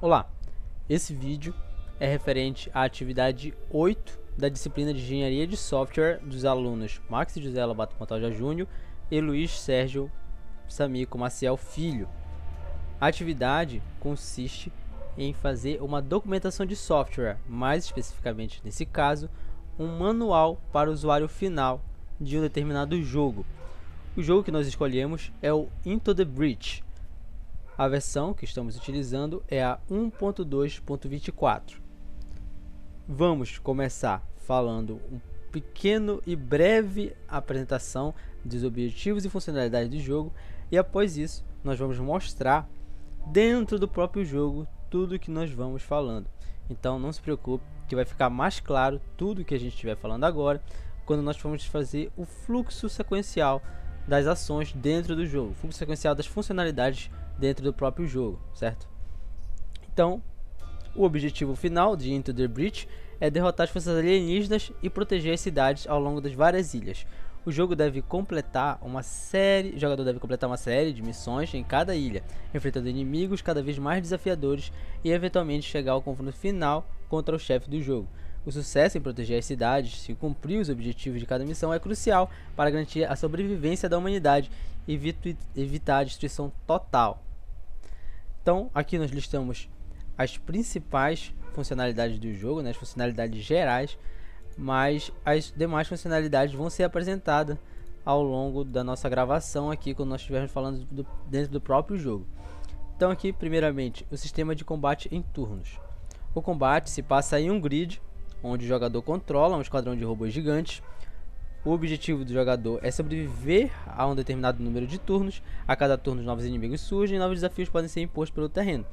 Olá, esse vídeo é referente à atividade 8 da disciplina de Engenharia de Software dos alunos Max José Lobato Montalva Júnior e Luiz Sérgio Samico Maciel Filho. A atividade consiste em fazer uma documentação de software, mais especificamente nesse caso, um manual para o usuário final de um determinado jogo. O jogo que nós escolhemos é o Into the Breach. A versão que estamos utilizando é a 1.2.24. Vamos começar falando um pequeno e breve apresentação dos objetivos e funcionalidades do jogo, e após isso nós vamos mostrar dentro do próprio jogo tudo que nós vamos falando. Então não se preocupe que vai ficar mais claro tudo que a gente estiver falando agora quando nós formos fazer o fluxo sequencial das ações dentro do jogo, fluxo sequencial das funcionalidades dentro do próprio jogo, certo? Então, o objetivo final de Into the Breach é derrotar as forças alienígenas e proteger as cidades ao longo das várias ilhas. O jogo deve completar uma série, o jogador deve completar uma série de missões em cada ilha, enfrentando inimigos cada vez mais desafiadores e eventualmente chegar ao confronto final contra o chefe do jogo. O sucesso em proteger as cidades, se cumprir os objetivos de cada missão, é crucial para garantir a sobrevivência da humanidade e evitar a destruição total. Então, aqui nós listamos as principais funcionalidades do jogo, né, as funcionalidades gerais, mas as demais funcionalidades vão ser apresentadas ao longo da nossa gravação aqui, quando nós estivermos falando dentro do próprio jogo. Então aqui, primeiramente, o sistema de combate em turnos. O combate se passa em um grid, onde o jogador controla um esquadrão de robôs gigantes. O objetivo do jogador é sobreviver a um determinado número de turnos. A cada turno, novos inimigos surgem e novos desafios podem ser impostos pelo terreno.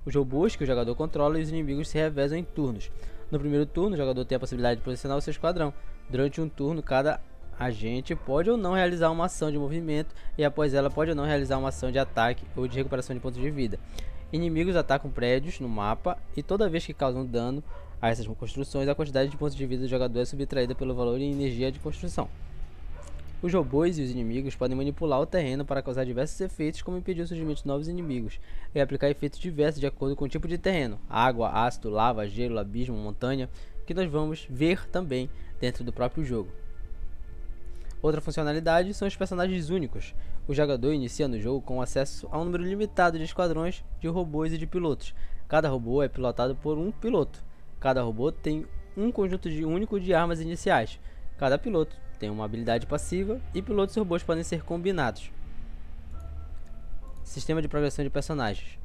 Os robôs que o jogador controla e os inimigos se revezam em turnos. No primeiro turno, o jogador tem a possibilidade de posicionar o seu esquadrão. Durante um turno, cada agente pode ou não realizar uma ação de movimento, e após ela pode ou não realizar uma ação de ataque ou de recuperação de pontos de vida. Inimigos atacam prédios no mapa e toda vez que causam dano a essas construções, a quantidade de pontos de vida do jogador é subtraída pelo valor em energia de construção. Os robôs e os inimigos podem manipular o terreno para causar diversos efeitos, como impedir o surgimento de novos inimigos e aplicar efeitos diversos de acordo com o tipo de terreno: água, ácido, lava, gelo, abismo, montanha, que nós vamos ver também dentro do próprio jogo. Outra funcionalidade são os personagens únicos. O jogador inicia no jogo com acesso a um número limitado de esquadrões de robôs e de pilotos. Cada robô é pilotado por um piloto. Cada robô tem um conjunto único de armas iniciais. Cada piloto tem uma habilidade passiva e pilotos e robôs podem ser combinados. Sistema de progressão de personagens.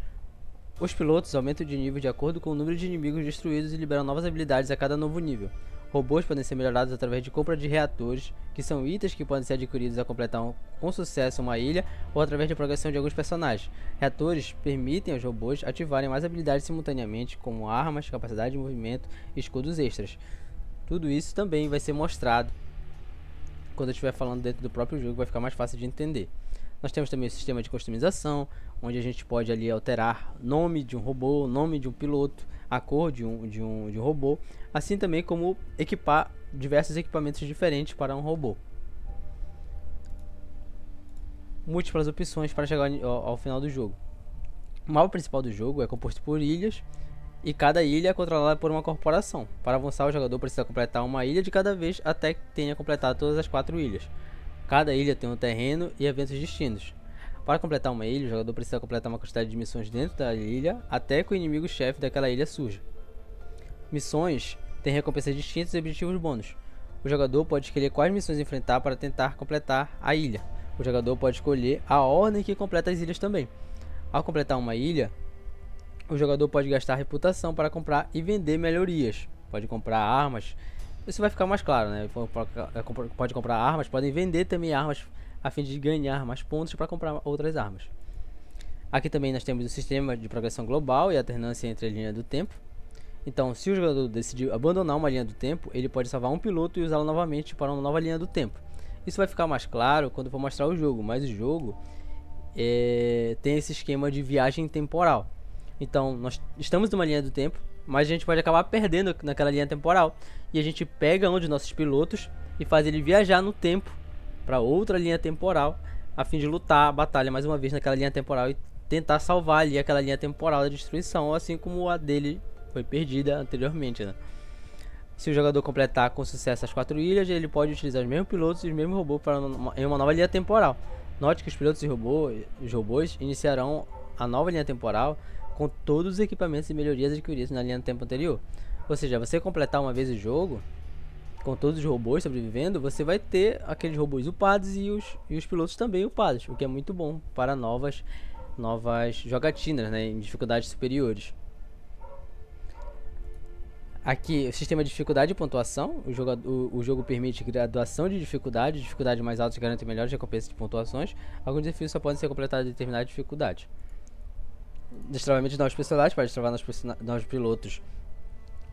Os pilotos aumentam de nível de acordo com o número de inimigos destruídos e liberam novas habilidades a cada novo nível. Robôs podem ser melhorados através de compra de reatores, que são itens que podem ser adquiridos a completar com sucesso uma ilha, ou através de progressão de alguns personagens. Reatores permitem aos robôs ativarem mais habilidades simultaneamente, como armas, capacidade de movimento e escudos extras. Tudo isso também vai ser mostrado quando eu estiver falando dentro do próprio jogo, vai ficar mais fácil de entender. Nós temos também o sistema de customização, onde a gente pode ali alterar nome de um robô, nome de um piloto, a cor de um robô, assim também como equipar diversos equipamentos diferentes para um robô. Múltiplas opções para chegar ao final do jogo. O mapa principal do jogo é composto por ilhas, e cada ilha é controlada por uma corporação. Para avançar, o jogador precisa completar uma ilha de cada vez até que tenha completado todas as 4 ilhas. Cada ilha tem um terreno e eventos distintos. Para completar uma ilha, o jogador precisa completar uma quantidade de missões dentro da ilha até que o inimigo-chefe daquela ilha surja. Missões têm recompensas distintas e objetivos bônus. O jogador pode escolher quais missões enfrentar para tentar completar a ilha. O jogador pode escolher a ordem que completa as ilhas também. Ao completar uma ilha, o jogador pode gastar reputação para comprar e vender melhorias. Pode comprar armas. Isso vai ficar mais claro, né? Pode comprar armas, podem vender também armas a fim de ganhar mais pontos para comprar outras armas. Aqui também nós temos o sistema de progressão global e alternância entre a linha do tempo. Então, se o jogador decidir abandonar uma linha do tempo, ele pode salvar um piloto e usá-lo novamente para uma nova linha do tempo. Isso vai ficar mais claro quando for mostrar o jogo, mas o jogo tem esse esquema de viagem temporal. Então, nós estamos numa linha do tempo, mas a gente pode acabar perdendo naquela linha temporal. E a gente pega um de nossos pilotos e faz ele viajar no tempo para outra linha temporal, a fim de lutar a batalha mais uma vez naquela linha temporal e tentar salvar ali aquela linha temporal da destruição, assim como a dele foi perdida anteriormente, né? Se o jogador completar com sucesso as 4 ilhas, ele pode utilizar os mesmos pilotos e os mesmos robôs em uma nova linha temporal. Note que os pilotos e os robôs iniciarão a nova linha temporal com todos os equipamentos e melhorias adquiridos na linha do tempo anterior. Ou seja, você completar uma vez o jogo com todos os robôs sobrevivendo, você vai ter aqueles robôs upados e os pilotos também upados, o que é muito bom para novas jogatinas, né, em dificuldades superiores. Aqui, o sistema de dificuldade e pontuação. O jogo permite graduação de dificuldade. Dificuldade mais alta garante melhores recompensas de pontuações. Alguns desafios só podem ser completados em determinada dificuldade. Destravamento de novos personagens. Para destravar novos pilotos,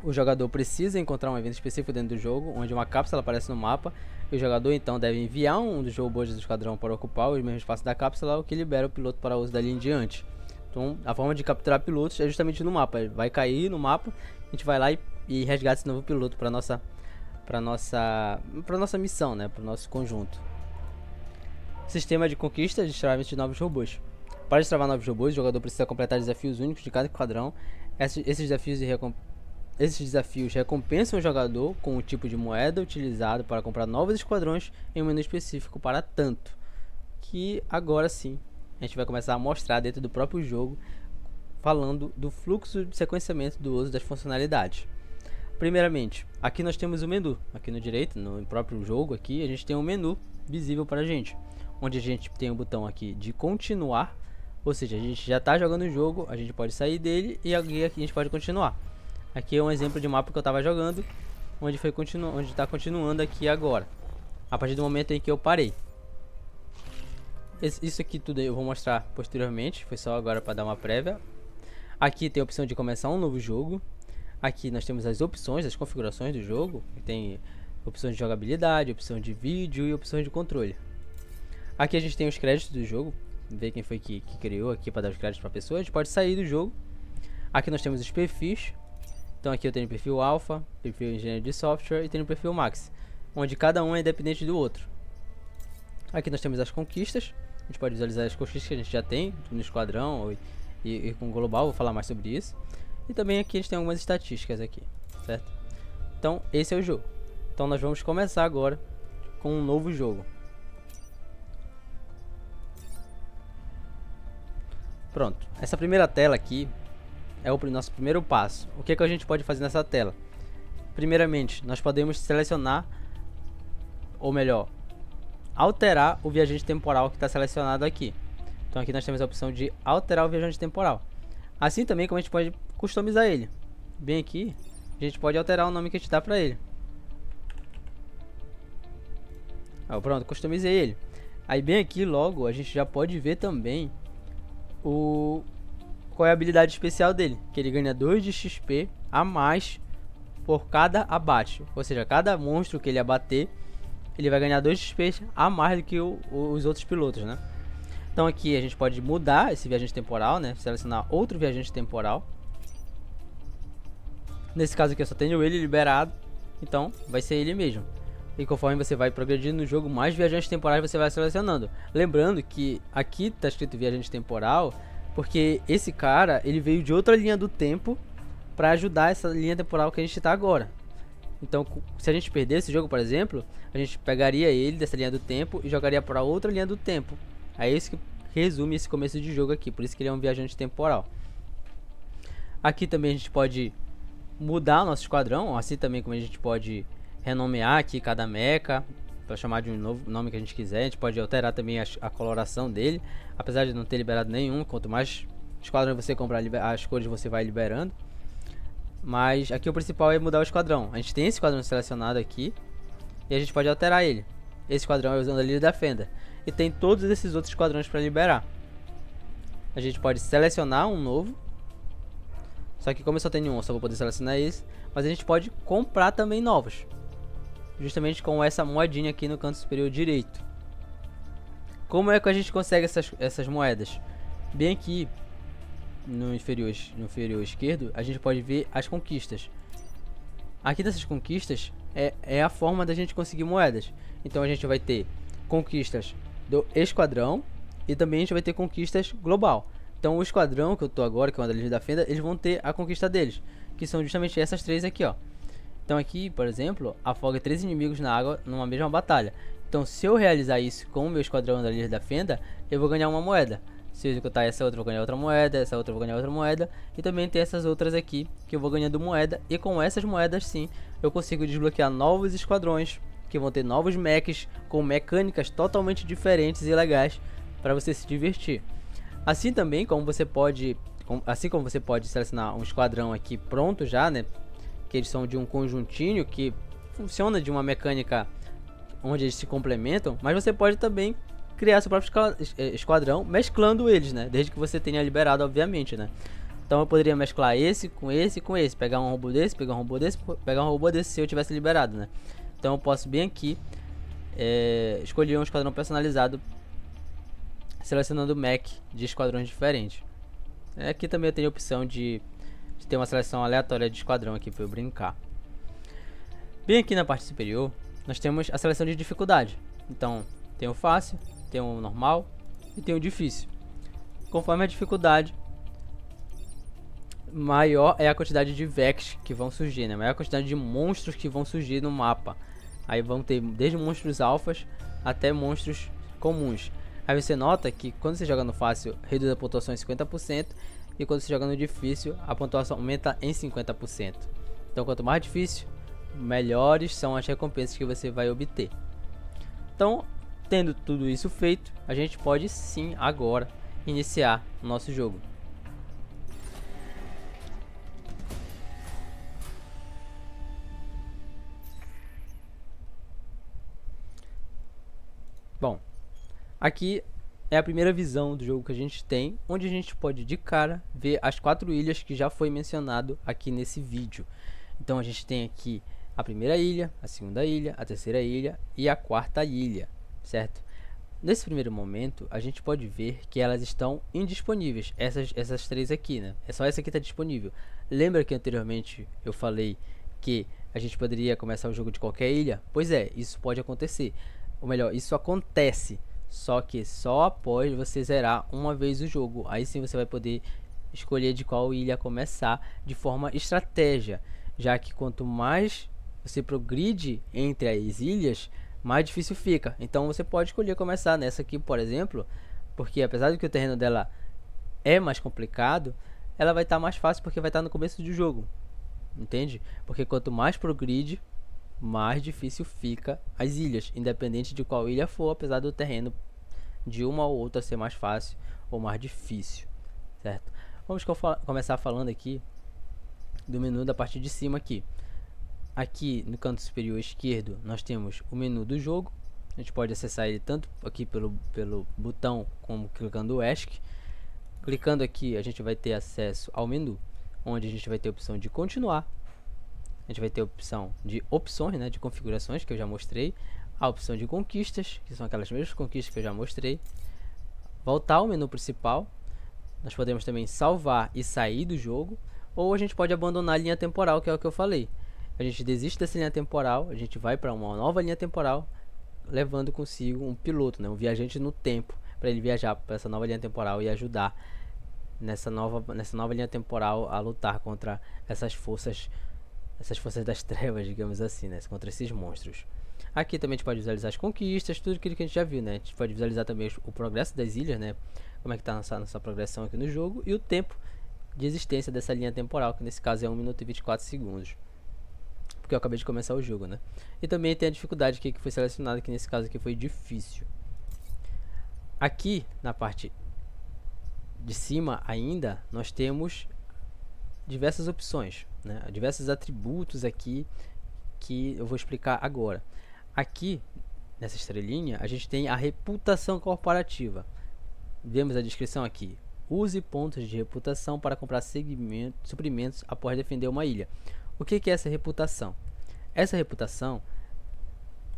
o jogador precisa encontrar um evento específico dentro do jogo, onde uma cápsula aparece no mapa. E o jogador então deve enviar um dos robôs do esquadrão para ocupar o mesmo espaço da cápsula, o que libera o piloto para uso dali em diante. Então, a forma de capturar pilotos é justamente no mapa. Ele vai cair no mapa, a gente vai lá e resgata esse novo piloto para nossa missão, né, para o nosso conjunto. Sistema de conquista, destravamento de novos robôs. Para destravar novos robôs, o jogador precisa completar desafios únicos de cada esquadrão. Esses desafios recompensam o jogador com o tipo de moeda utilizado para comprar novos esquadrões em um menu específico para tanto. Que agora sim a gente vai começar a mostrar dentro do próprio jogo, falando do fluxo de sequenciamento do uso das funcionalidades. Primeiramente, aqui nós temos o menu. Aqui no direito, no próprio jogo aqui, a gente tem um menu visível para a gente, onde a gente tem o botão aqui de continuar, ou seja, a gente já está jogando o jogo, a gente pode sair dele e aqui a gente pode continuar. Aqui é um exemplo de mapa que eu estava jogando, onde está continuando aqui agora, a partir do momento em que eu parei. Isso aqui tudo eu vou mostrar posteriormente, foi só agora para dar uma prévia. Aqui tem a opção de começar um novo jogo. Aqui nós temos as opções, as configurações do jogo. Tem opções de jogabilidade, opção de vídeo e opções de controle. Aqui a gente tem os créditos do jogo, ver quem foi que criou aqui para dar os créditos para a pessoa. A gente pode sair do jogo. Aqui nós temos os perfis. Então aqui eu tenho o perfil Alpha, perfil Engenheiro de Software e tenho o perfil Max, onde cada um é independente do outro. Aqui nós temos as conquistas. A gente pode visualizar as conquistas que a gente já tem no esquadrão e com o global, vou falar mais sobre isso. E também aqui a gente tem algumas estatísticas aqui, certo? Então esse é o jogo. Então nós vamos começar agora com um novo jogo. Pronto, essa primeira tela aqui é o nosso primeiro passo. O que a gente pode fazer nessa tela? Primeiramente, nós podemos selecionar, ou melhor, alterar o viajante temporal que está selecionado aqui. Então aqui nós temos a opção de alterar o viajante temporal. Assim também como a gente pode customizar ele. Bem aqui, a gente pode alterar o nome que a gente dá para ele. Pronto, customizei ele. Aí bem aqui logo a gente já pode ver também qual é a habilidade especial dele. Que ele ganha 2 de XP a mais por cada abate. Ou seja, cada monstro que ele abater, ele vai ganhar 2 XP a mais do que os outros pilotos, né? Então aqui a gente pode mudar esse viajante temporal, né? Selecionar outro viajante temporal. Nesse caso aqui eu só tenho ele liberado, então vai ser ele mesmo. E conforme você vai progredindo no jogo, mais viajantes temporais você vai selecionando. Lembrando que aqui está escrito viajante temporal, porque esse cara ele veio de outra linha do tempo para ajudar essa linha temporal que a gente está agora. Então, se a gente perder esse jogo, por exemplo, a gente pegaria ele dessa linha do tempo e jogaria para outra linha do tempo. É isso que resume esse começo de jogo aqui, por isso que ele é um viajante temporal. Aqui também a gente pode mudar o nosso esquadrão, assim também como a gente pode renomear aqui cada mecha, para chamar de um novo nome que a gente quiser. A gente pode alterar também a coloração dele, apesar de não ter liberado nenhum. Quanto mais esquadrão você comprar, as cores você vai liberando. Mas aqui o principal é mudar o esquadrão. A gente tem esse esquadrão selecionado aqui e a gente pode alterar ele. Esse esquadrão é usando a Líder da Fenda. E tem todos esses outros esquadrões para liberar. A gente pode selecionar um novo. Só que como eu só tenho um, eu só vou poder selecionar esse. Mas a gente pode comprar também novos. Justamente com essa moedinha aqui no canto superior direito. Como é que a gente consegue essas moedas? Bem aqui no inferior esquerdo, a gente pode ver as conquistas. Aqui dessas conquistas é a forma da gente conseguir moedas. Então a gente vai ter conquistas do esquadrão e também a gente vai ter conquistas global. Então o esquadrão que eu tô agora, que é o da Ilha da Fenda, eles vão ter a conquista deles, que são justamente essas 3 aqui, ó. Então aqui, por exemplo, afoga 3 inimigos na água numa mesma batalha. Então se eu realizar isso com o meu esquadrão da Ilha da Fenda, eu vou ganhar uma moeda. Se eu executar essa outra, eu vou ganhar outra moeda, essa outra eu vou ganhar outra moeda. E também tem essas outras aqui, que eu vou ganhando moeda. E com essas moedas sim, eu consigo desbloquear novos esquadrões, que vão ter novos mechs, com mecânicas totalmente diferentes e legais, para você se divertir. Assim também, como você pode selecionar um esquadrão aqui pronto já, né? Que eles são de um conjuntinho que funciona de uma mecânica onde eles se complementam, mas você pode também criar seu próprio esquadrão mesclando eles, né? Desde que você tenha liberado, obviamente, né? Então eu poderia mesclar esse com esse e com esse, pegar um robô desse, pegar um robô desse, pegar um robô desse se eu tivesse liberado, né? Então eu posso bem aqui escolher um esquadrão personalizado selecionando o mech de esquadrões diferentes. Aqui também eu tenho a opção de ter uma seleção aleatória de esquadrão aqui para eu brincar. Bem aqui na parte superior, nós temos a seleção de dificuldade. Então, tem o fácil, tem o normal e tem o difícil. Conforme a dificuldade, maior é a quantidade de Vex que vão surgir, né? Maior a quantidade de monstros que vão surgir no mapa. Aí vão ter desde monstros alfas até monstros comuns. Aí você nota que quando você joga no fácil, reduz a pontuação em 50%. E quando você joga no difícil, a pontuação aumenta em 50%. Então quanto mais difícil, melhores são as recompensas que você vai obter. Então, tendo tudo isso feito, a gente pode sim agora iniciar o nosso jogo. Bom, aqui é a primeira visão do jogo que a gente tem, onde a gente pode de cara ver as 4 ilhas que já foi mencionado aqui nesse vídeo. Então a gente tem aqui a primeira ilha, a segunda ilha, a terceira ilha e a quarta ilha, certo? Nesse primeiro momento, a gente pode ver que elas estão indisponíveis, essas 3 aqui, né? É só essa aqui que está disponível. Lembra que anteriormente eu falei que a gente poderia começar o jogo de qualquer ilha? Pois é, isso pode acontecer. Ou melhor, isso acontece, só que só após você zerar uma vez o jogo. Aí sim você vai poder escolher de qual ilha começar de forma estratégia, já que quanto mais você progride entre as ilhas, mais difícil fica. Então você pode escolher começar nessa aqui, por exemplo, porque apesar de que o terreno dela é mais complicado, ela vai estar mais fácil porque vai estar no começo do jogo, entende? Porque quanto mais progride, mais difícil fica as ilhas, independente de qual ilha for, apesar do terreno de uma ou outra ser mais fácil ou mais difícil, certo? Vamos começar falando aqui do menu da parte de cima aqui. Aqui no canto superior esquerdo nós temos o menu do jogo. A gente pode acessar ele tanto aqui pelo botão como clicando o ESC. Clicando aqui a gente vai ter acesso ao menu, onde a gente vai ter a opção de continuar. A gente vai ter a opção de opções, né, de configurações que eu já mostrei. A opção de conquistas, que são aquelas mesmas conquistas que eu já mostrei. Voltar ao menu principal. Nós podemos também salvar e sair do jogo. Ou a gente pode abandonar a linha temporal, que é o que eu falei. A gente desiste dessa linha temporal, a gente vai para uma nova linha temporal, levando consigo um piloto, né, um viajante no tempo, para ele viajar para essa nova linha temporal e ajudar nessa nova linha temporal a lutar contra essas forças das trevas, digamos assim, né, contra esses monstros. Aqui também a gente pode visualizar as conquistas, tudo aquilo que a gente já viu, né? A gente pode visualizar também o progresso das ilhas, né? Como é que está a nossa progressão aqui no jogo e o tempo de existência dessa linha temporal, que nesse caso é 1 minuto e 24 segundos. Porque eu acabei de começar o jogo, né? E também tem a dificuldade aqui que foi selecionada, que nesse caso aqui foi difícil. Aqui na parte de cima ainda nós temos diversas opções, né? Diversos atributos aqui que eu vou explicar agora. Aqui nessa estrelinha a gente tem a reputação corporativa. Vemos a descrição aqui. Use pontos de reputação para comprar suprimentos após defender uma ilha. O que é essa reputação? Essa reputação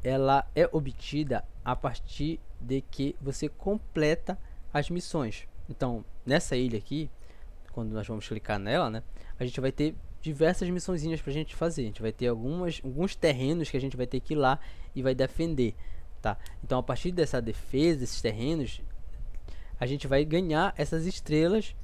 ela é obtida a partir de que você completa as missões. Então, nessa ilha aqui, quando nós vamos clicar nela, né, a gente vai ter diversas missõezinhas para a gente fazer. A gente vai ter alguns terrenos que a gente vai ter que ir lá e vai defender, tá? Então, a partir dessa defesa, desses terrenos, a gente vai ganhar essas estrelas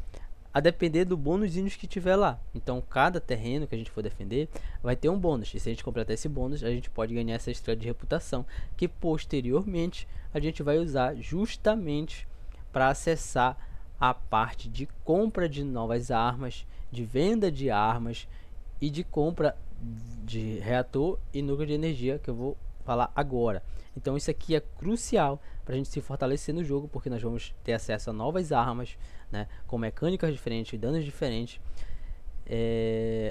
a depender do bônusinhos que tiver lá. Então cada terreno que a gente for defender vai ter um bônus, e se a gente completar esse bônus, a gente pode ganhar essa estrela de reputação, que posteriormente a gente vai usar justamente para acessar a parte de compra de novas armas, de venda de armas e de compra de reator e núcleo de energia, que eu vou falar agora. Então isso aqui é crucial para a gente se fortalecer no jogo, porque nós vamos ter acesso a novas armas, né, com mecânicas diferentes, danos diferentes,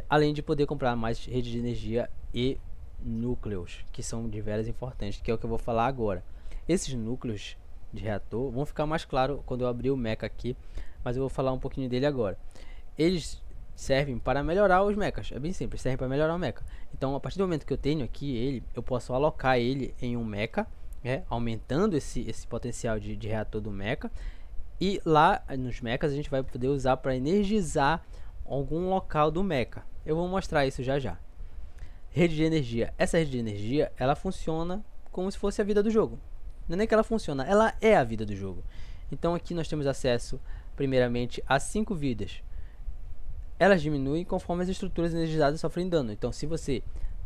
além de poder comprar mais rede de energia e núcleos, que são diversos e importantes, que é o que eu vou falar agora. Esses núcleos de reator vão ficar mais claro quando eu abrir o mecha aqui, mas eu vou falar um pouquinho dele agora. Eles servem para melhorar os mechas, é bem simples, servem para melhorar o mecha. Então a partir do momento que eu tenho aqui ele, eu posso alocar ele em um mecha, aumentando esse potencial de reator do mecha, e lá nos mechas a gente vai poder usar para energizar algum local do mecha. Eu vou mostrar isso já já. Rede de energia, essa rede de energia ela funciona como se fosse a vida do jogo. Não é nem que ela funciona, ela é a vida do jogo. Então aqui nós temos acesso primeiramente a 5 vidas. Elas diminuem conforme as estruturas energizadas sofrem dano. Então se você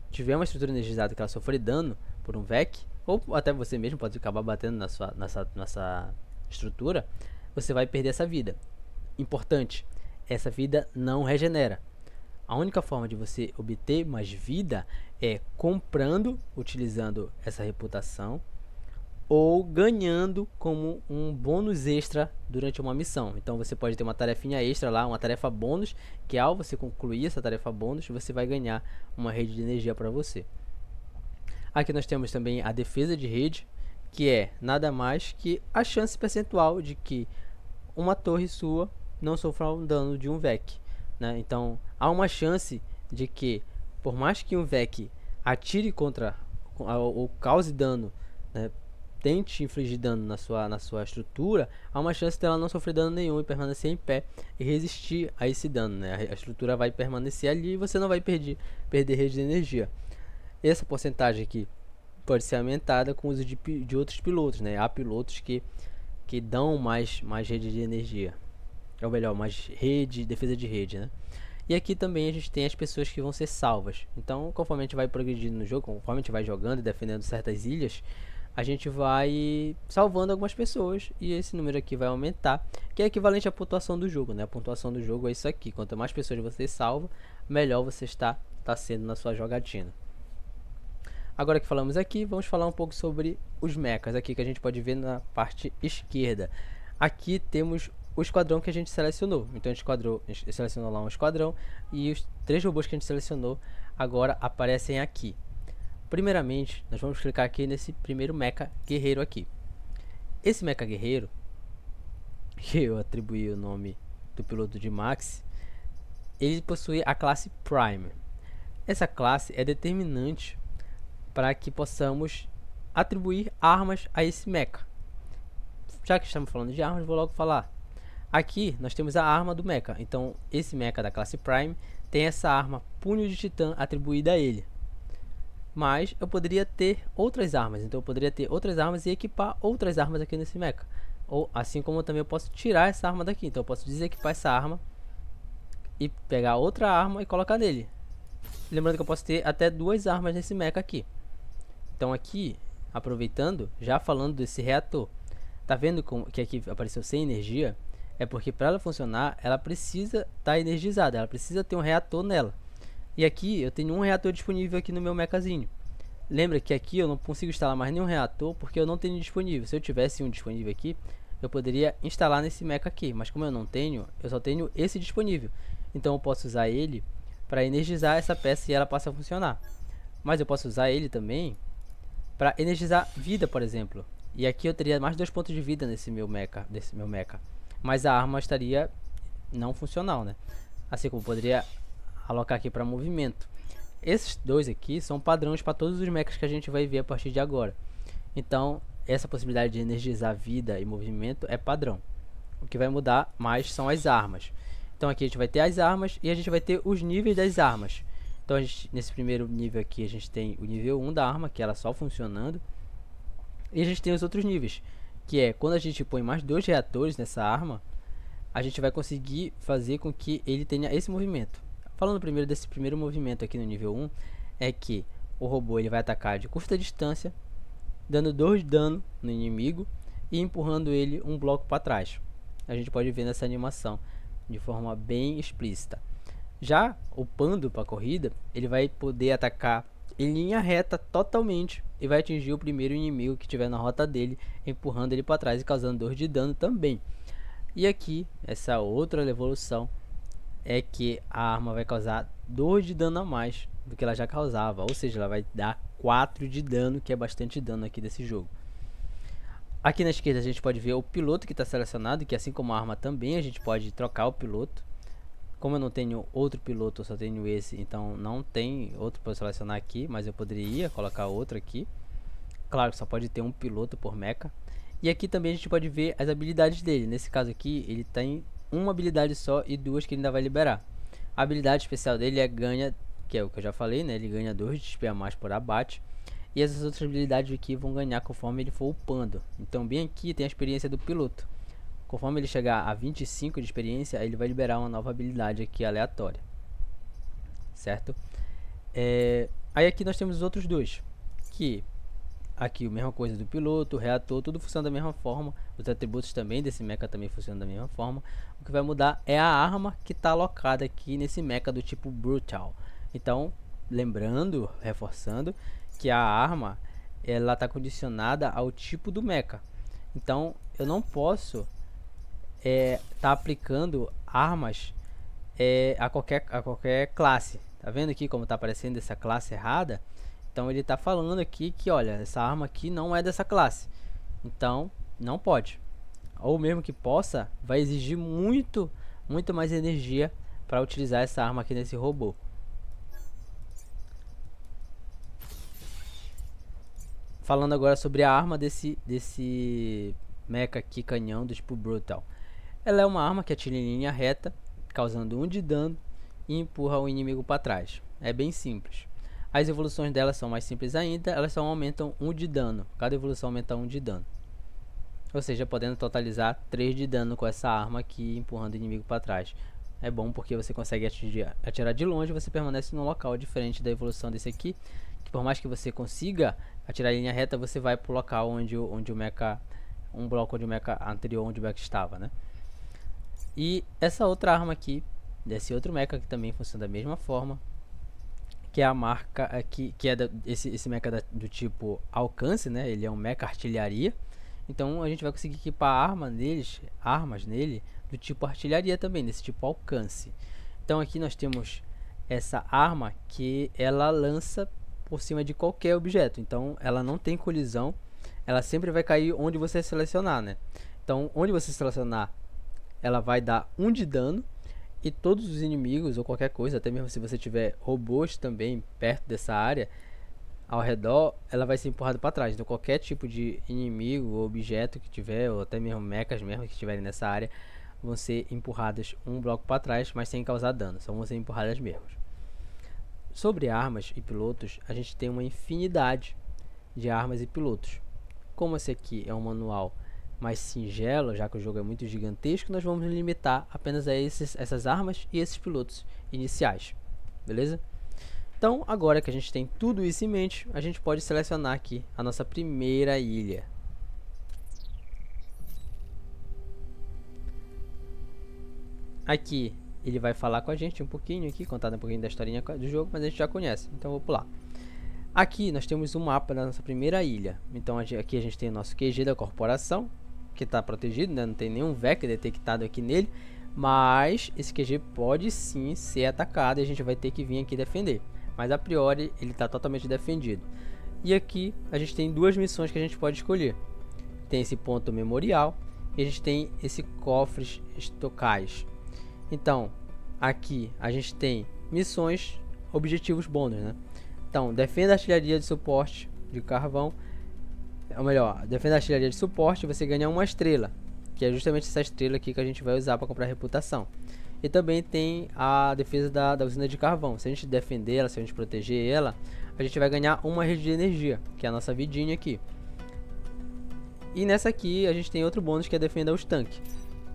tiver uma estrutura energizada que ela sofre dano por um VEC, ou até você mesmo pode acabar batendo nessa estrutura, você vai perder essa vida. Importante, essa vida não regenera. A única forma de você obter mais vida é comprando, utilizando essa reputação, ou ganhando como um bônus extra durante uma missão. Então você pode ter uma tarefinha extra lá, uma tarefa bônus, que ao você concluir essa tarefa bônus, você vai ganhar uma rede de energia para você. Aqui nós temos também a defesa de rede, que é nada mais que a chance percentual de que uma torre sua não sofra um dano de um VEC, né? Então há uma chance de que, por mais que um VEC atire contra ou cause dano, né, tente infligir dano na sua estrutura, há uma chance dela não sofrer dano nenhum e permanecer em pé e resistir a esse dano, né? A estrutura vai permanecer ali e você não vai perder rede de energia. Essa porcentagem aqui pode ser aumentada com o uso de outros pilotos, né? Há pilotos que dão mais rede de energia, ou melhor, mais defesa de rede, né? E aqui também a gente tem as pessoas que vão ser salvas. Então, conforme a gente vai progredindo no jogo, conforme a gente vai jogando e defendendo certas ilhas, a gente vai salvando algumas pessoas e esse número aqui vai aumentar, que é equivalente à pontuação do jogo, né? A pontuação do jogo é isso aqui. Quanto mais pessoas você salva, melhor você está sendo na sua jogatina. Agora que falamos aqui, vamos falar um pouco sobre os mechas aqui que a gente pode ver na parte esquerda. Aqui temos o esquadrão que a gente selecionou. Então a gente selecionou lá um esquadrão e os 3 robôs que a gente selecionou agora aparecem aqui. Primeiramente, nós vamos clicar aqui nesse primeiro mecha guerreiro aqui. Esse mecha guerreiro, que eu atribuí o nome do piloto de Max, ele possui a classe Prime. Essa classe é determinante para que possamos atribuir armas a esse mecha. Já que estamos falando de armas, vou logo falar. Aqui nós temos a arma do mecha. Então esse mecha da classe Prime tem essa arma Punho de Titã atribuída a ele. Mas eu poderia ter outras armas. Então eu poderia ter outras armas e equipar outras armas aqui nesse mecha. Ou assim como eu também posso tirar essa arma daqui. Então eu posso desequipar essa arma e pegar outra arma e colocar nele. Lembrando que eu posso ter até 2 armas nesse mecha aqui. Então aqui, aproveitando, já falando desse reator, tá vendo como que aqui apareceu sem energia? É porque para ela funcionar, ela precisa estar energizada, ela precisa ter um reator nela. E aqui eu tenho um reator disponível aqui no meu mechazinho. Lembra que aqui eu não consigo instalar mais nenhum reator porque eu não tenho disponível. Se eu tivesse um disponível aqui, eu poderia instalar nesse mecha aqui, mas como eu não tenho, eu só tenho esse disponível. Então eu posso usar ele para energizar essa peça e ela passa a funcionar. Mas eu posso usar ele também para energizar vida, por exemplo. E aqui eu teria mais 2 pontos de vida nesse meu mecha, mas a arma estaria não funcional, né? Assim como eu poderia alocar aqui para movimento. Esses 2 aqui são padrões para todos os mechas que a gente vai ver a partir de agora. Então essa possibilidade de energizar vida e movimento é padrão. O que vai mudar mais são as armas. Então aqui a gente vai ter as armas e a gente vai ter os níveis das armas. Então nesse primeiro nível aqui a gente tem o nível 1 da arma, que ela só funcionando. E a gente tem os outros níveis, que é quando a gente põe mais 2 reatores nessa arma, a gente vai conseguir fazer com que ele tenha esse movimento. Falando primeiro desse primeiro movimento aqui no nível 1, é que o robô ele vai atacar de curta distância, dando 2 de dano no inimigo e empurrando ele um bloco para trás. A gente pode ver nessa animação de forma bem explícita. Já upando para a corrida, ele vai poder atacar em linha reta totalmente e vai atingir o primeiro inimigo que estiver na rota dele, empurrando ele para trás e causando 2 de dano também. E aqui, essa outra evolução é que a arma vai causar 2 de dano a mais do que ela já causava, ou seja, ela vai dar 4 de dano, que é bastante dano aqui desse jogo. Aqui na esquerda a gente pode ver o piloto que está selecionado, que assim como a arma também a gente pode trocar o piloto. Como eu não tenho outro piloto, eu só tenho esse, então não tem outro para selecionar aqui, mas eu poderia colocar outro aqui. Claro que só pode ter um piloto por mecha. E aqui também a gente pode ver as habilidades dele. Nesse caso aqui, ele tem uma habilidade só e 2 que ele ainda vai liberar. A habilidade especial dele é ganha, que é o que eu já falei, né? Ele ganha 2 de XP a mais por abate. E essas outras habilidades aqui vão ganhar conforme ele for upando. Então bem aqui tem a experiência do piloto. Conforme ele chegar a 25 de experiência, aí ele vai liberar uma nova habilidade aqui aleatória. Certo? Aí aqui nós temos os outros dois. Que aqui a mesma coisa do piloto, o reator, tudo funciona da mesma forma. Os atributos também desse mecha também funcionam da mesma forma. O que vai mudar é a arma que está alocada aqui nesse mecha do tipo Brutal. Então, lembrando, reforçando, que a arma ela está condicionada ao tipo do mecha. Então, eu não posso tá aplicando armas a qualquer classe. Tá vendo aqui como tá aparecendo essa classe errada? Então ele tá falando aqui que, olha, essa arma aqui não é dessa classe. Então, não pode. Ou mesmo que possa, vai exigir muito mais energia para utilizar essa arma aqui nesse robô. Falando agora sobre a arma desse mecha aqui, canhão do tipo Brutal. Ela é uma arma que atira em linha reta, causando 1 de dano e empurra o inimigo para trás. É bem simples. As evoluções dela são mais simples ainda, elas só aumentam 1 de dano. Cada evolução aumenta 1 de dano. Ou seja, podendo totalizar 3 de dano com essa arma aqui, empurrando o inimigo para trás. É bom porque você consegue atirar de longe e você permanece num local diferente da evolução desse aqui. Que por mais que você consiga atirar em linha reta, você vai para o local onde o mecha, um bloco onde o mecha anterior, onde o mecha estava, né? E essa outra arma aqui, desse outro mecha que também funciona da mesma forma, que é a marca aqui, que é esse mecha do tipo alcance, né? Ele é um mecha artilharia. Então a gente vai conseguir equipar armas nele do tipo artilharia também, desse tipo alcance. Então aqui nós temos essa arma que ela lança por cima de qualquer objeto. Então ela não tem colisão, ela sempre vai cair onde você selecionar, né? Então onde você selecionar, ela vai dar 1 de dano e todos os inimigos ou qualquer coisa, até mesmo se você tiver robôs também perto dessa área, ao redor, ela vai ser empurrada para trás. Então qualquer tipo de inimigo ou objeto que tiver, ou até mesmo mechas mesmo que estiverem nessa área, vão ser empurradas um bloco para trás, mas sem causar dano, só vão ser empurradas mesmo. Sobre armas e pilotos, a gente tem uma infinidade de armas e pilotos. Como esse aqui é um manual mais singelo, já que o jogo é muito gigantesco, nós vamos nos limitar apenas a essas armas e esses pilotos iniciais, beleza? Então, agora que a gente tem tudo isso em mente, a gente pode selecionar aqui a nossa primeira ilha. Aqui ele vai falar com a gente um pouquinho aqui, contar um pouquinho da historinha do jogo, mas a gente já conhece, então eu vou pular. Aqui nós temos um mapa da nossa primeira ilha. Então aqui a gente tem o nosso QG da corporação, que está protegido, né? Não tem nenhum VEC detectado aqui nele, mas esse QG pode sim ser atacado e a gente vai ter que vir aqui defender. Mas a priori ele está totalmente defendido. E aqui a gente tem duas missões que a gente pode escolher. Tem esse ponto memorial e a gente tem esse cofres estocais. Então aqui a gente tem missões, objetivos bônus, né? Então, defenda a artilharia de suporte de carvão. Ou melhor, defenda a artilharia de suporte, você ganha uma estrela, que é justamente essa estrela aqui que a gente vai usar para comprar reputação. E também tem a defesa da usina de carvão. Se a gente defender ela, se a gente proteger ela, a gente vai ganhar uma rede de energia, que é a nossa vidinha aqui. E nessa aqui a gente tem outro bônus que é defender os tanques.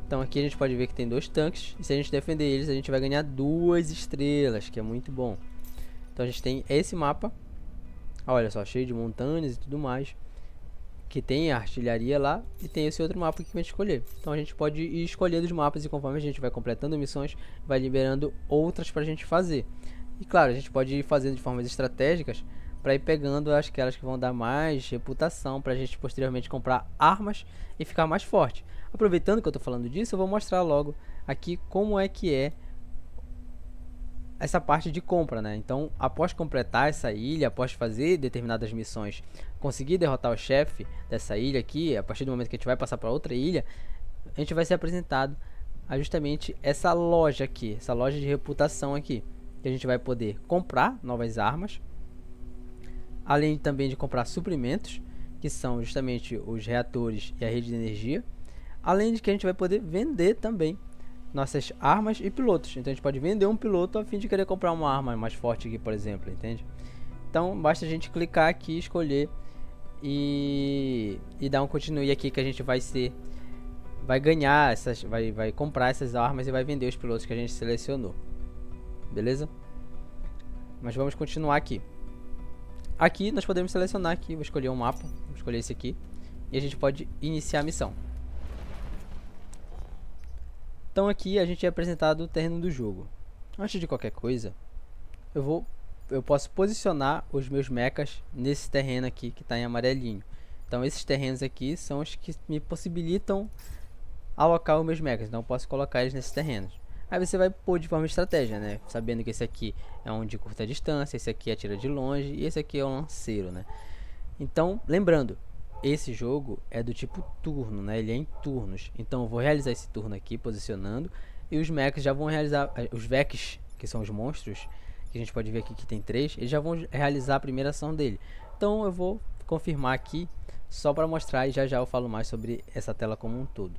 Então aqui a gente pode ver que tem 2 tanques, e se a gente defender eles a gente vai ganhar 2 estrelas, que é muito bom. Então a gente tem esse mapa, olha só, cheio de montanhas e tudo mais, que tem a artilharia lá, e tem esse outro mapa que a gente escolher. Então a gente pode ir escolhendo os mapas e conforme a gente vai completando missões, vai liberando outras pra gente fazer. E claro, a gente pode ir fazendo de formas estratégicas para ir pegando aquelas que vão dar mais reputação pra gente posteriormente comprar armas e ficar mais forte. Aproveitando que eu tô falando disso, eu vou mostrar logo aqui como é que é essa parte de compra, né? Então, após completar essa ilha, após fazer determinadas missões, conseguir derrotar o chefe dessa ilha aqui, a partir do momento que a gente vai passar para outra ilha, a gente vai ser apresentado a justamente essa loja aqui, essa loja de reputação aqui, que a gente vai poder comprar novas armas, além também de comprar suprimentos, que são justamente os reatores e a rede de energia, além de que a gente vai poder vender também nossas armas e pilotos. Então a gente pode vender um piloto a fim de querer comprar uma arma mais forte aqui, por exemplo, entende? Então basta a gente clicar aqui, escolher e dar um continue aqui, que a gente vai ganhar essas, vai comprar essas armas e vai vender os pilotos que a gente selecionou. Beleza? Mas vamos continuar aqui. Aqui nós podemos selecionar aqui, vou escolher um mapa, vou escolher esse aqui, e a gente pode iniciar a missão. Então aqui a gente é apresentado o terreno do jogo. Antes de qualquer coisa, eu posso posicionar os meus mechas nesse terreno aqui que está em amarelinho. Então esses terrenos aqui são os que me possibilitam alocar os meus mechas. Então eu posso colocar eles nesses terrenos. Aí você vai pôr de forma estratégia, né? Sabendo que esse aqui é um de curta distância, esse aqui atira de longe e esse aqui é um lanceiro, né? Então, lembrando, esse jogo é do tipo turno, né? Ele é em turnos. Então eu vou realizar esse turno aqui, posicionando. E os mechs já vão realizar... Os Vex, que são os monstros, que a gente pode ver aqui que tem 3, eles já vão realizar a primeira ação dele. Então eu vou confirmar aqui, só para mostrar, e já já eu falo mais sobre essa tela como um todo.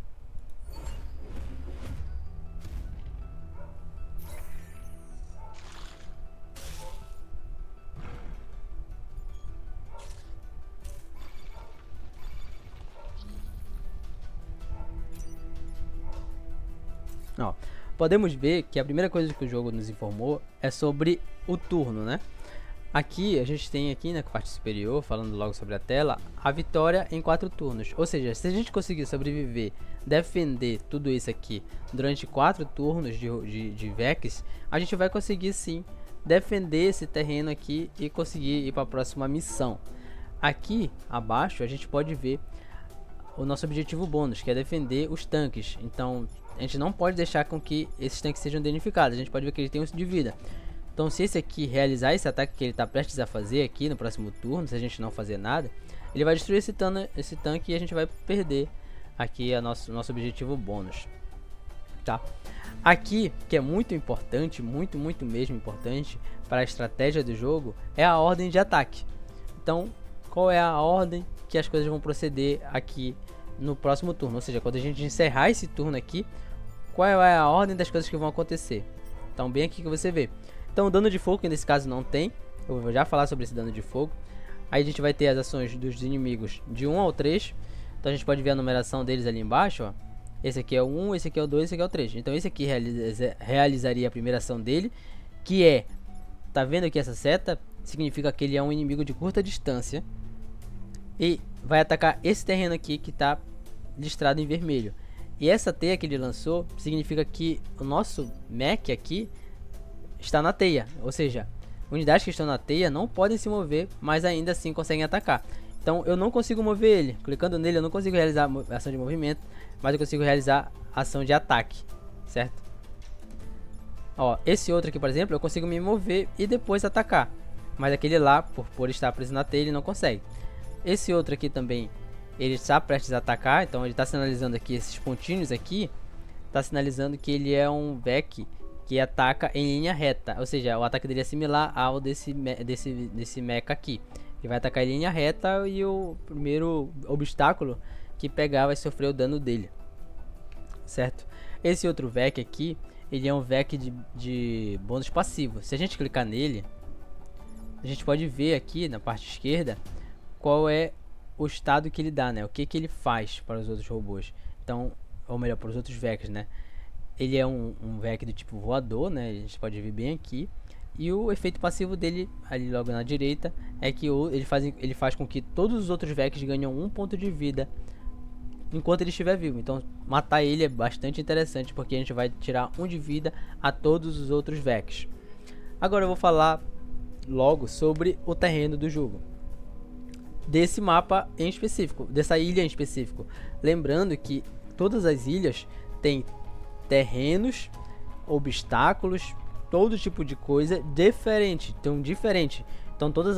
Ó, podemos ver que a primeira coisa que o jogo nos informou é sobre o turno, né? Aqui a gente tem aqui na parte superior, falando logo sobre a tela, a vitória em 4 turnos. Ou seja, se a gente conseguir sobreviver, defender tudo isso aqui durante 4 turnos de Vex, a gente vai conseguir sim defender esse terreno aqui e conseguir ir para a próxima missão. Aqui abaixo a gente pode ver o nosso objetivo bônus, que é defender os tanques. Então a gente não pode deixar com que esses tanques sejam danificados. A gente pode ver que ele tem 1 de vida. Então se esse aqui realizar esse ataque que ele está prestes a fazer aqui no próximo turno, se a gente não fazer nada, ele vai destruir esse tanque e a gente vai perder aqui nosso objetivo bônus, tá? Aqui, que é muito importante, muito mesmo importante para a estratégia do jogo, é a ordem de ataque. Então qual é a ordem que as coisas vão proceder aqui no próximo turno? Ou seja, quando a gente encerrar esse turno aqui, qual é a ordem das coisas que vão acontecer? Então bem aqui que você vê. Então o dano de fogo, que nesse caso não tem, eu vou já falar sobre esse dano de fogo. Aí a gente vai ter as ações dos inimigos de 1 ao 3. Então a gente pode ver a numeração deles ali embaixo, ó. Esse aqui é o 1, esse aqui é o 2, esse aqui é o 3. Então esse aqui realizaria a primeira ação dele, que é, tá vendo aqui essa seta? Significa que ele é um inimigo de curta distância e vai atacar esse terreno aqui que está listrado em vermelho. E essa teia que ele lançou significa que o nosso mech aqui está na teia, ou seja, unidades que estão na teia não podem se mover, mas ainda assim conseguem atacar. Então eu não consigo mover ele, clicando nele eu não consigo realizar a ação de movimento, mas eu consigo realizar a ação de ataque, certo? Ó, esse outro aqui, por exemplo, eu consigo me mover e depois atacar, mas aquele lá, por estar preso na teia, ele não consegue. Esse outro aqui também, ele está prestes a atacar, então ele está sinalizando aqui, esses pontinhos aqui, está sinalizando que ele é um Vec que ataca em linha reta, ou seja, o ataque dele é similar ao desse mecha aqui. Ele vai atacar em linha reta e o primeiro obstáculo que pegar vai sofrer o dano dele, certo? Esse outro Vec aqui, ele é um Vec de bônus passivo. Se a gente clicar nele, a gente pode ver aqui na parte esquerda qual é o estado que ele dá, né? O que ele faz para os outros robôs. Então, ou melhor, para os outros Veks, né? Ele é um Vek do tipo voador, né? A gente pode ver bem aqui. E o efeito passivo dele, ali logo na direita, é que ele faz com que todos os outros Veks ganham 1 ponto de vida enquanto ele estiver vivo. Então, matar ele é bastante interessante, porque a gente vai tirar 1 de vida a todos os outros Veks. Agora eu vou falar logo sobre o terreno do jogo, desse mapa em específico, dessa ilha em específico. Lembrando que todas as ilhas têm terrenos, obstáculos, todo tipo de coisa diferente. Então todos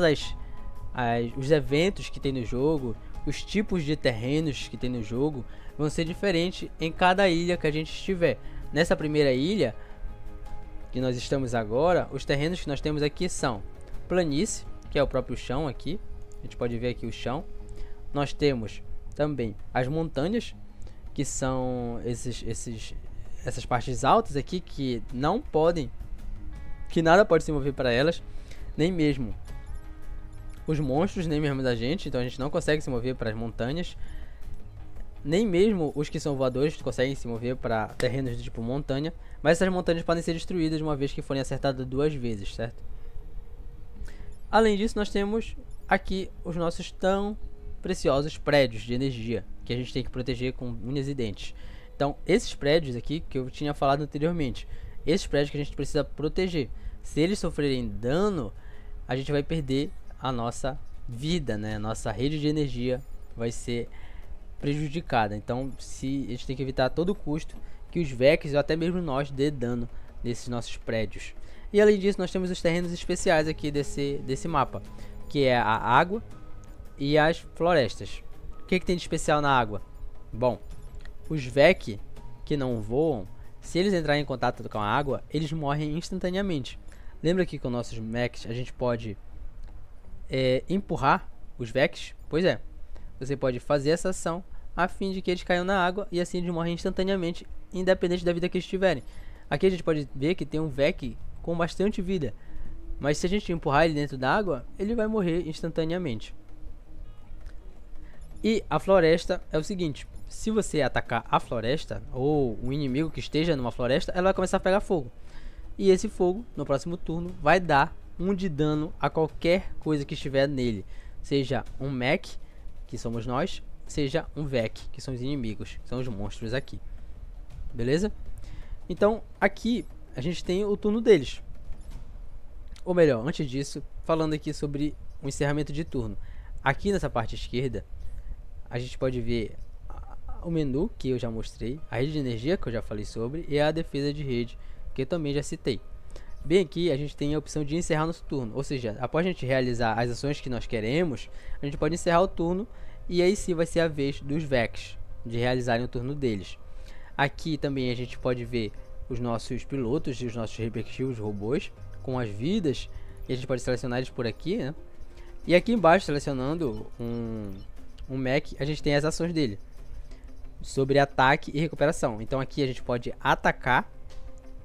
os eventos que tem no jogo, os tipos de terrenos que tem no jogo vão ser diferentes em cada ilha que a gente estiver. Nessa primeira ilha que nós estamos agora, os terrenos que nós temos aqui são planície, que é o próprio chão aqui. A gente pode ver aqui o chão. Nós temos também as montanhas, que são essas partes altas aqui que nada pode se mover para elas, nem mesmo os monstros, nem mesmo da gente. Então a gente não consegue se mover para as montanhas, nem mesmo os que são voadores conseguem se mover para terrenos do tipo montanha. Mas essas montanhas podem ser destruídas uma vez que forem acertadas 2 vezes, certo? Além disso, nós temos aqui os nossos tão preciosos prédios de energia, que a gente tem que proteger com unhas e dentes. Então, esses prédios aqui, que eu tinha falado anteriormente, esses prédios que a gente precisa proteger. Se eles sofrerem dano, a gente vai perder a nossa vida, né? A nossa rede de energia vai ser prejudicada. Então, a gente tem que evitar a todo custo que os Veks ou até mesmo nós dê dano nesses nossos prédios. E além disso, nós temos os terrenos especiais aqui desse mapa, que é a água e as florestas. O que tem de especial na água? Bom, os Vek que não voam, se eles entrarem em contato com a água, eles morrem instantaneamente. Lembra que com nossos mechs a gente pode empurrar os Veks? Pois é, você pode fazer essa ação a fim de que eles caiam na água e assim eles morrem instantaneamente, independente da vida que eles tiverem. Aqui a gente pode ver que tem um Vek com bastante vida, mas se a gente empurrar ele dentro da água, ele vai morrer instantaneamente. E a floresta é o seguinte: se você atacar a floresta ou um inimigo que esteja numa floresta, ela vai começar a pegar fogo. E esse fogo, no próximo turno, vai dar 1 de dano a qualquer coisa que estiver nele. Seja um mech, que somos nós, seja um Vek, que são os inimigos, que são os monstros aqui. Beleza? Então, aqui a gente tem o turno deles. Ou melhor, antes disso, falando aqui sobre o encerramento de turno. Aqui nessa parte esquerda, a gente pode ver o menu, que eu já mostrei, a rede de energia, que eu já falei sobre, e a defesa de rede, que eu também já citei. Bem aqui, a gente tem a opção de encerrar nosso turno, ou seja, após a gente realizar as ações que nós queremos, a gente pode encerrar o turno, e aí sim vai ser a vez dos Veks de realizarem o turno deles. Aqui também a gente pode ver os nossos pilotos e os nossos respectivos robôs, com as vidas, e a gente pode selecionar eles por aqui, né? E aqui embaixo, selecionando um mech, a gente tem as ações dele sobre ataque e recuperação. Então aqui a gente pode atacar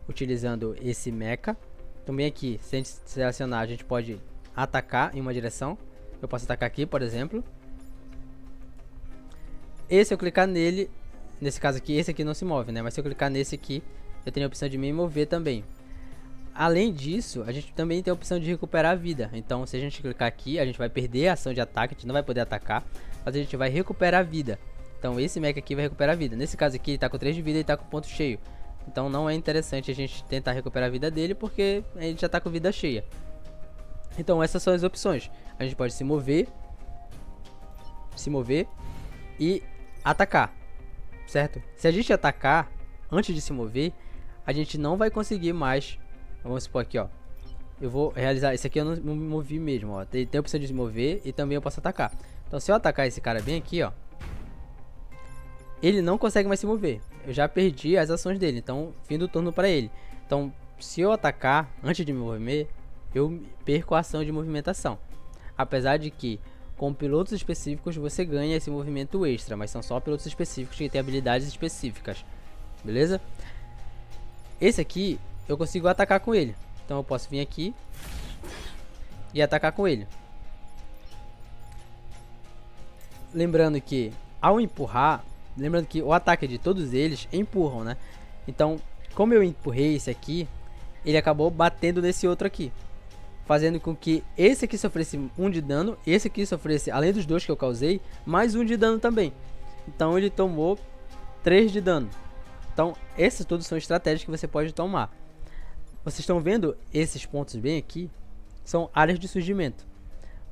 utilizando esse mecha. Também aqui, se a gente selecionar, a gente pode atacar em uma direção. Eu posso atacar aqui, por exemplo. E se eu clicar nele, nesse caso aqui, esse aqui não se move, né? Mas se eu clicar nesse aqui, eu tenho a opção de me mover também. Além disso, a gente também tem a opção de recuperar a vida. Então, se a gente clicar aqui, a gente vai perder a ação de ataque, a gente não vai poder atacar, mas a gente vai recuperar a vida. Então, esse mech aqui vai recuperar a vida. Nesse caso aqui, ele tá com 3 de vida e tá com ponto cheio. Então, não é interessante a gente tentar recuperar a vida dele, porque a gente já tá com vida cheia. Então, essas são as opções. A gente pode se mover e atacar, certo? Se a gente atacar antes de se mover, a gente não vai conseguir mais. Vamos supor aqui, ó. Eu vou realizar. Esse aqui eu não me movi mesmo, ó. Tem a opção de se mover e também eu posso atacar. Então, se eu atacar esse cara bem aqui, ó, ele não consegue mais se mover. Eu já perdi as ações dele. Então, fim do turno para ele. Então, se eu atacar antes de me mover, eu perco a ação de movimentação. Apesar de que com pilotos específicos você ganha esse movimento extra, mas são só pilotos específicos que têm habilidades específicas. Beleza? Esse aqui eu consigo atacar com ele. Então eu posso vir aqui e atacar com ele. lembrando que ao empurrar, lembrando que o ataque de todos eles empurram, né? Então, como eu empurrei esse aqui, ele acabou batendo nesse outro aqui, fazendo com que esse aqui sofresse 1 de dano, esse aqui sofresse, além dos 2 que eu causei, mais 1 de dano também. Então ele tomou 3 de dano. Então esses todos são estratégias que você pode tomar. Vocês estão vendo esses pontos bem aqui? São áreas de surgimento.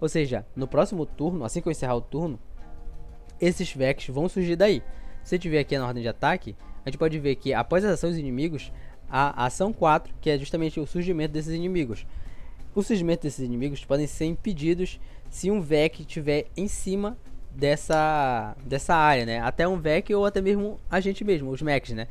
Ou seja, no próximo turno, assim que eu encerrar o turno, esses Vex vão surgir daí. Se você tiver aqui na ordem de ataque, a gente pode ver que após as ações dos inimigos, a ação 4, que é justamente o surgimento desses inimigos. O surgimento desses inimigos podem ser impedidos se um Vec estiver em cima dessa área, né? Até um Vec ou até mesmo a gente mesmo, os mechs, né?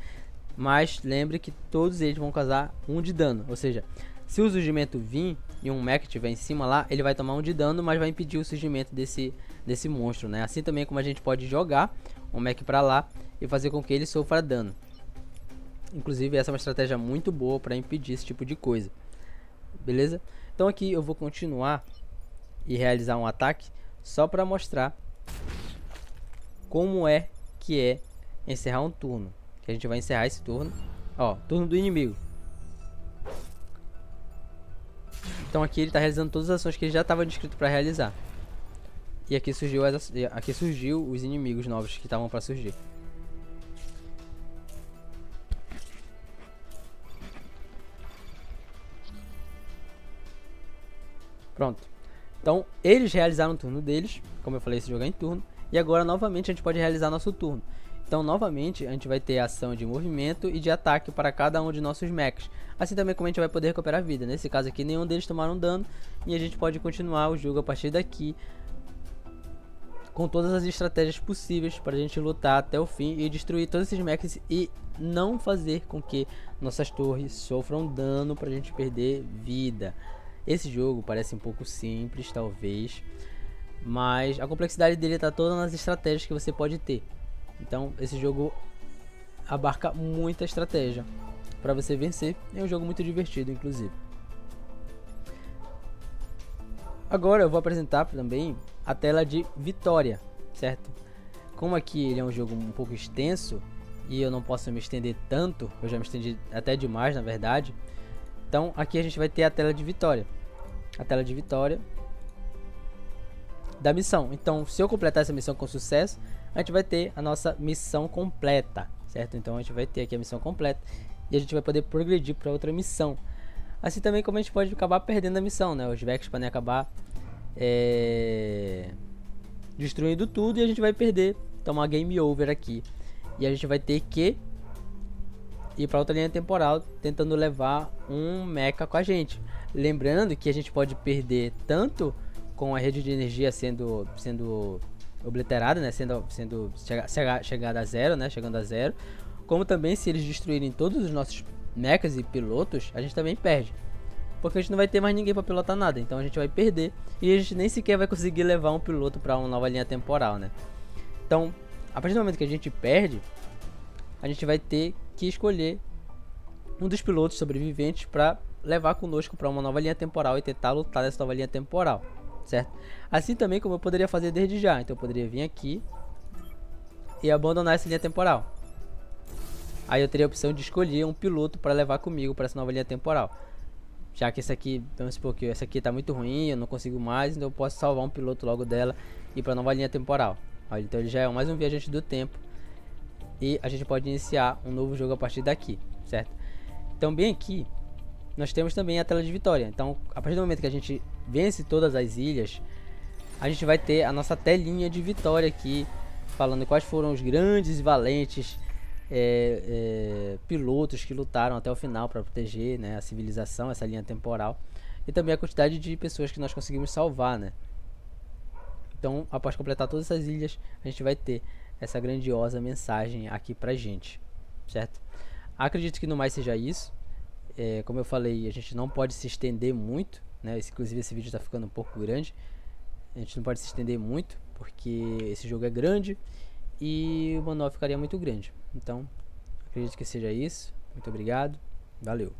Mas lembre que todos eles vão causar 1 de dano. Ou seja, se o surgimento vir e um mech estiver em cima lá, ele vai tomar 1 de dano, mas vai impedir o surgimento desse monstro, né? Assim também como a gente pode jogar um mech pra lá e fazer com que ele sofra dano. Inclusive essa é uma estratégia muito boa para impedir esse tipo de coisa. Beleza? Então aqui eu vou continuar e realizar um ataque só para mostrar como é que é encerrar um turno. Que a gente vai encerrar esse turno. Ó, turno do inimigo. Então aqui ele está realizando todas as ações que ele já estava descrito para realizar. E aqui surgiu os inimigos novos que estavam para surgir. Pronto. Então eles realizaram o turno deles. Como eu falei, esse jogo é em turno. E agora novamente a gente pode realizar nosso turno. Então novamente a gente vai ter ação de movimento e de ataque para cada um de nossos mechs. Assim também como a gente vai poder recuperar a vida. Nesse caso aqui nenhum deles tomaram dano. E a gente pode continuar o jogo a partir daqui, com todas as estratégias possíveis para a gente lutar até o fim e destruir todos esses mechs e não fazer com que nossas torres sofram dano para a gente perder vida. Esse jogo parece um pouco simples, talvez, mas a complexidade dele está toda nas estratégias que você pode ter. Então esse jogo abarca muita estratégia para você vencer. É um jogo muito divertido, inclusive. Agora eu vou apresentar também a tela de vitória, certo? Como aqui ele é um jogo um pouco extenso e eu não posso me estender tanto, eu já me estendi até demais na verdade. Então aqui a gente vai ter a tela de vitória. A tela de vitória da missão. Então se eu completar essa missão com sucesso, a gente vai ter a nossa missão completa, certo? Então a gente vai ter aqui a missão completa e a gente vai poder progredir para outra missão. Assim também como a gente pode acabar perdendo a missão, né? Os Vex podem acabar destruindo tudo e a gente vai perder, tomar game over aqui. E a gente vai ter que ir para outra linha temporal tentando levar um mecha com a gente. Lembrando que a gente pode perder tanto com a rede de energia sendo obliterada, né? Chegada a zero, né? Chegando a zero. Como também se eles destruírem todos os nossos mechas e pilotos, a gente também perde. Porque a gente não vai ter mais ninguém para pilotar nada. Então a gente vai perder e a gente nem sequer vai conseguir levar um piloto para uma nova linha temporal, né? Então, a partir do momento que a gente perde, a gente vai ter que escolher um dos pilotos sobreviventes para levar conosco para uma nova linha temporal e tentar lutar nessa nova linha temporal, certo? Assim também como eu poderia fazer desde já. Então eu poderia vir aqui e abandonar essa linha temporal. Aí eu teria a opção de escolher um piloto para levar comigo para essa nova linha temporal. Já que esse aqui, vamos supor que essa aqui tá muito ruim, eu não consigo mais, então eu posso salvar um piloto logo dela e ir para a nova linha temporal. Olha, então ele já é mais um viajante do tempo e a gente pode iniciar um novo jogo a partir daqui, certo? Então bem aqui nós temos também a tela de vitória. Então a partir do momento que a gente vence todas as ilhas, a gente vai ter a nossa telinha de vitória aqui, falando quais foram os grandes e valentes pilotos que lutaram até o final para proteger, né, a civilização, essa linha temporal, e também a quantidade de pessoas que nós conseguimos salvar, né? Então, após completar todas essas ilhas, a gente vai ter essa grandiosa mensagem aqui pra gente, certo? Acredito que no mais seja isso. Como eu falei, a gente não pode se estender muito, né? Inclusive esse vídeo está ficando um pouco grande. A gente não pode se estender muito, porque esse jogo é grande e o manual ficaria muito grande. Então, acredito que seja isso. Muito obrigado. Valeu.